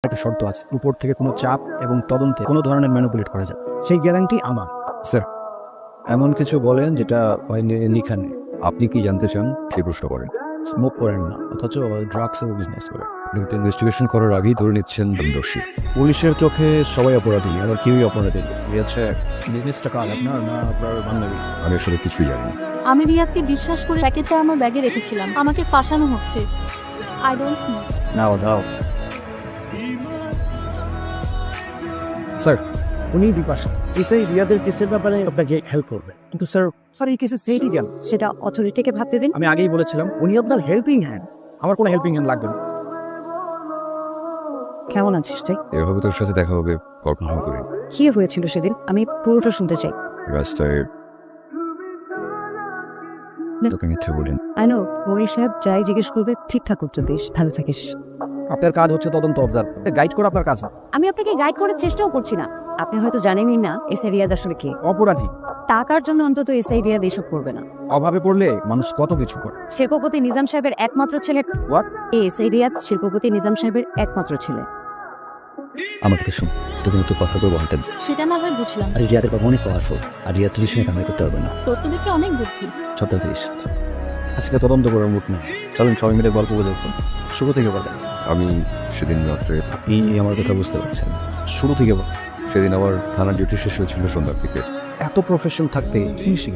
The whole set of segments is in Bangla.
একটা শর্ত আছে, উপর থেকে কোনো চাপ এবং তদন্তে কোনো ধরনের ম্যানিপুলেট করা যায়, সেই গ্যারান্টি আমার। স্যার, এমন কিছু বলেন যেটা লিখা নেই। আপনি কি জানতে চান সেই প্রশ্ন করেন। স্মোক করেন না, অথচ ড্রাগসের বিজনেস করেন। কিন্তু ইনভেস্টিগেশন করার আগেই ধরে নিচ্ছেন দোষী। পুলিশের চোখে সবাই অপরাধী, আবার কেউই অপরাধী। বিজনেসটা কার, আপনার না আপনার বান্ধবী? আমি আসলে কিছুই জানি না। আমি রিয়াদকে বিশ্বাস করে প্যাকেটটা আমার ব্যাগে রেখেছিলাম। আমাকে ফাঁসানো হচ্ছে। I don't know. নাও দাও। স্যার, উনি বিপাশা এসআই রিয়াদের কেসের ব্যাপারে আপনাকে হেল্প করবে, কিন্তু স্যার এই কেসে সেইটি গেল। সেটা অথরিটিকে ভাবতে দিন। আমি আগেই বলেছিলাম উনি আপনার হেল্পিং হ্যান্ড, আমার কোনো হেল্পিং হ্যান্ড লাগবে না। কেমন আছিস তুই? এভাবে তোর সাথে দেখা হবে কল্পনা করি। কি হয়েছিল সেদিন? আমি পুরোটা শুনতে চাই। রাস্তায় তোকে মিথ্যে বলিনি। আনো মনির সাহেব যাই জিজ্ঞেস করবে ঠিকঠাক উত্তর দিস। ভালো থাকিস। আপনার কাজ হচ্ছে তদন্ত অবজার্ভ, গাইড করা আপনার কাজ না। আমি আপনাকে গাইড করার চেষ্টাও করছি না। আপনি হয়তো জানেনই না এসআই রিয়াদ আসলে কে। অপরাধী। টাকার জন্য অন্তত এসআই রিয়াদ এসব করবে না। অভাবে পড়লে মানুষ কত কিছু করে। শিল্পপতি নিজাম সাহেবের একমাত্র ছেলে। What? এই এসআই রিয়াদ শিল্পপতি নিজাম সাহেবের একমাত্র ছেলে। আমার কথা শুন, তোকে কিন্তু কথা বলবো বলতে। সেটা না হয় বুঝলাম। আর রিয়াদের বাবা অনেক পাওয়ারফুল, আর রিয়াদ তুই সঙ্গে কামাই করতে পারবে না। তোর তো দেখি অনেক বুদ্ধি। সপ্তাহ 30 আজকে তদন্ত করার মুড নেই, চলেন সবাই মিলে গল্প গুজব করুন। শুরু থেকে বলেন। আমি সেদিন রাত্রে, আপনি আমার কথা বুঝতে পারছেন। শুরু থেকে বলেন। সেদিন আমার থানার ডিউটি শেষ হয়েছিল সন্ধ্যার দিকে। এত প্রফেশন থাকতে ফিনিশিং।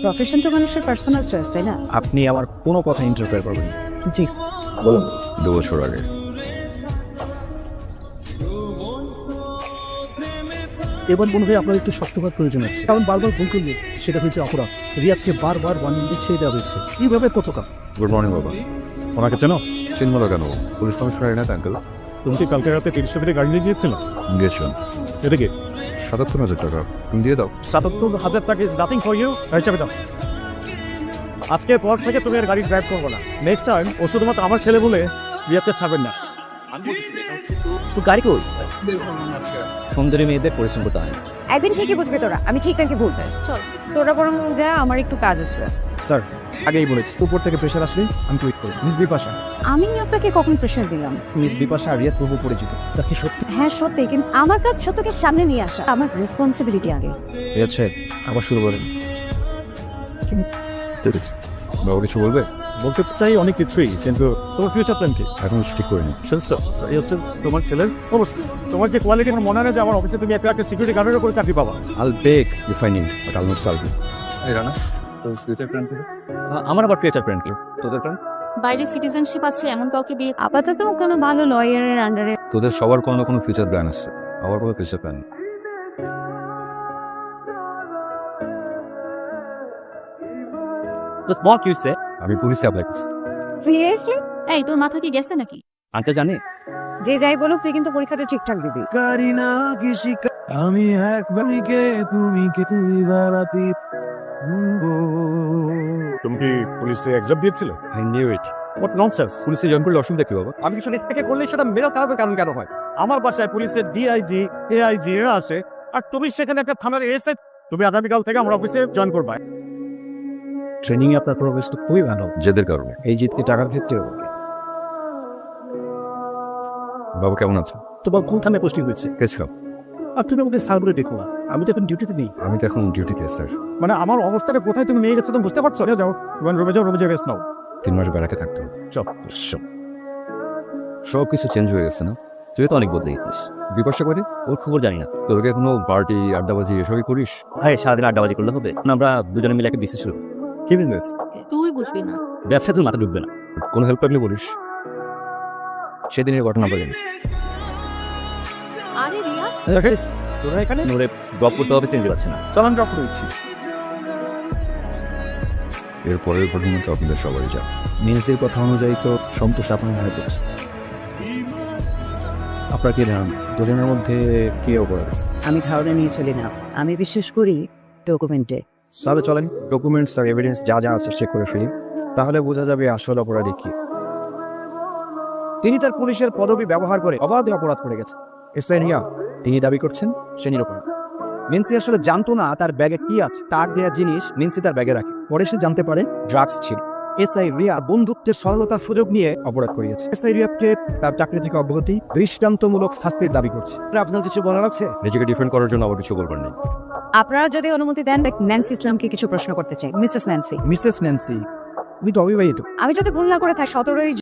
প্রফেশন তো মানুষের পার্সোনাল চয়েস, তাই না? আপনি আমার কোনো কথা ইন্টারফেয়ার করবেন না। জি বলুন। 2 বছর আগে এবার মনে হয় আপনার একটু শক্তভাবে প্রয়োজন আছে, কারণ বারবার ভুল করলে সেটা হয়েছে অপরাধ। রিয়াদকে বারবার ওয়ার্নিং ছেড়ে দেওয়া হয়েছে, এইভাবে পতাকা। গুড মর্নিং বাবা। ওনাকে চেনো? চিনব না কেন? পুলিশ কমিশনার না আঙ্কেল? তুমি কি কালকে রাতে 30 টাকা গাড়ি নিয়ে গিয়েছিল? গিয়েছিলাম। এদিকে ৭৭,০০০ টাকা তুমি দিয়ে দাও। ৭৭,০০০ টাকা ইজ নাথিং ফর ইউ। হিসাবে দাও। আজকে পর থেকে তুমি আর গাড়ি ড্রাইভ করবো না। নেক্সট টাইম ও শুধুমাত্র আমার ছেলে বলে রিয়াদকে ছাড়বেন না। তো গাড়ি কই? সুন্দরী মেয়েদের পরিশ্রম করতে হয়। একদিন ঠিকই বুঝবে তোরা, আমি ঠিক নাকি ভুল। চল তোরা বরং যা, আমার একটু কাজ আছে। স্যার আগেই বলেছি, উপর থেকে প্রেশার আসলে আমি টুইট করি। মিস বিপাশা। আমি আপনাকে কখন প্রেশার দিলাম? মিস বিপাশা রিয়াদ পূর্ব পরিচিত, তা কি সত্যি? হ্যাঁ সত্যি, কিন্তু আমার কাজ সত্যকে সামনে নিয়ে আসা আমার রেসপন্সিবিলিটি আগে। রিয়াদ সাহেব আবার শুরু করেন। ঠিক আছে, বাবা কিছু বলবে? বলতে চাই অনেক কিছুই, কিন্তু তোমার ফিউচার প্ল্যান কি? এখন ঠিক করে নি। শুনছো? এই হচ্ছে তোমার ছেলের অবস্থা। তোমার যে কোয়ালিটি, আমার মনে হয় না যে আমার অফিসে তুমি একটা সিকিউরিটি গার্ডের করে চাকরি পাবা। I'll beg you finding, but I'll not solve it. এই রানা, তোর ফিউচার প্ল্যান কি? আমার আবার ফিউচার প্ল্যান কি? তোদের প্ল্যান? বাইরে সিটিজেনশিপ আছে এমন কাউকে বিয়ে, আপাতত কোনো ভালো লয়ারের আন্ডারে। তোদের সবার কোনো না কোনো ফিউচার প্ল্যান আছে, আমার কোনো ফিউচার প্ল্যান। আমি পুলিশে অ্যাপ্লাই করছি। সিরিয়াসলি? এই তোর মাথা কি গেছে নাকি? আঙ্কেল জানে? যে যাই বলুক তুই কিন্তু পরীক্ষাটা ঠিকঠাক দিবি। আমি একবারকে তুমি কে তুই বাবাতি। তুমি কি পুলিশে এক্সাম দিয়েছিলে? I knew it. What nonsense. পুলিশে জয়েন করলে অসুবিধা কি বাবা? আমি কিছু থেকে করলে সেটা মেজাজ খারাপের কারণ কেন হয়? আমার বাসায় পুলিশের ডিআইজি এআইজি এরা আসে, আর তুমি সেখানে একটা থানার এসআই। তুমি আগামীকাল থেকে আমার অফিসে জয়েন করবা। ট্রেনিং এ আপনার প্রোগ্রেস তো খুবই ভালো। জেদের কারণে। এই জিতকে টাকার ক্ষেত্রেও। বাবা কেমন আছে? তোমার কোন থানায় পোস্টিং হয়েছে? কেছাও। আর তুমি আমাকে স্যার বলে ডেকো না, আমি তো এখন ডিউটিতে নেই। আমি তো এখন ডিউটিতে স্যার। মানে আমার অবস্থাটা কোথায় তুমি নিয়ে গেছো তুমি বুঝতে পারছো? যাও রুমে যাও, রুমে যাও রেস্ট নাও। 3 মাস বেড়াকে থাকতে হবে। চল। সব কিছু চেঞ্জ হয়ে গেছে না? তুই তো অনেক বদলে গেছিস। বিপাশা করে ওর খবর জানি না। তোর কি এখনো পার্টি আড্ডাবাজি এসবই করিস? আরে সারাদিন আড্ডাবাজি করলে হবে? আমরা দুজনে মিলে একটা বিজনেস শুরু। কি বিজনেস? তুই বুঝবি না। ব্যবসা তোর মাথা ঢুকবে না। কোনো হেল্প লাগলে বলিস। সেদিনের ঘটনা বলেন। আরে রিয়া তোরা এখানে? ওরে ড্রপ করতে হবে, চিনতে পারছে না। চলান ড্রপ করেছি। এর পরের ঘটনা তো আপনাদের সবাই জান। নিউজের কথা অনুযায়ী তো সন্তোষ আপনার হারে পড়ছে। আপনার কি ধারণা দুজনের মধ্যে কে অপরাধী? আমি ধারণা নিয়ে চলি না, আমি বিশ্বাস করি ডকুমেন্টে। তাহলে চলেন ডকুমেন্টস আর এভিডেন্স যা যা আছে চেক করে ফেলি, তাহলে বোঝা যাবে আসল অপরাধী কি। তিনি তার পুলিশের পদবি ব্যবহার করে অবাধে অপরাধ করে গেছে। এসআই রিয়া তিনি দাবি করছেন সে নিরপরাধ। নিন্সি আসলে জানতো না তার ব্যাগে কি আছে। তার দেওয়া জিনিস নিন্সি তার ব্যাগে রাখে। পরে সে জানতে পারে ড্রাগস ছিল। এসআই রিয়া বন্ধুত্বের সরলতার সুযোগ নিয়ে অপরাধ করিয়েছে। এসআই রিয়াকে তার চাকরি থেকে অব্যাহতি, দৃষ্টান্তমূলক শাস্তির দাবি করছে। আপনার কিছু বলার আছে? নিজেকে ডিফেন্ড করার জন্য আবার কিছু বলবার নেই। আপনারা যদি অনুমতি দেন, ন্যান্সি ইসলামকে কিছু প্রশ্ন করতে চাই। মিসেস ন্যান্সি, মিসেস ন্যান্সি, উনি তো অবিবাহিত। আমি যদি ভুল না করে থাকি 17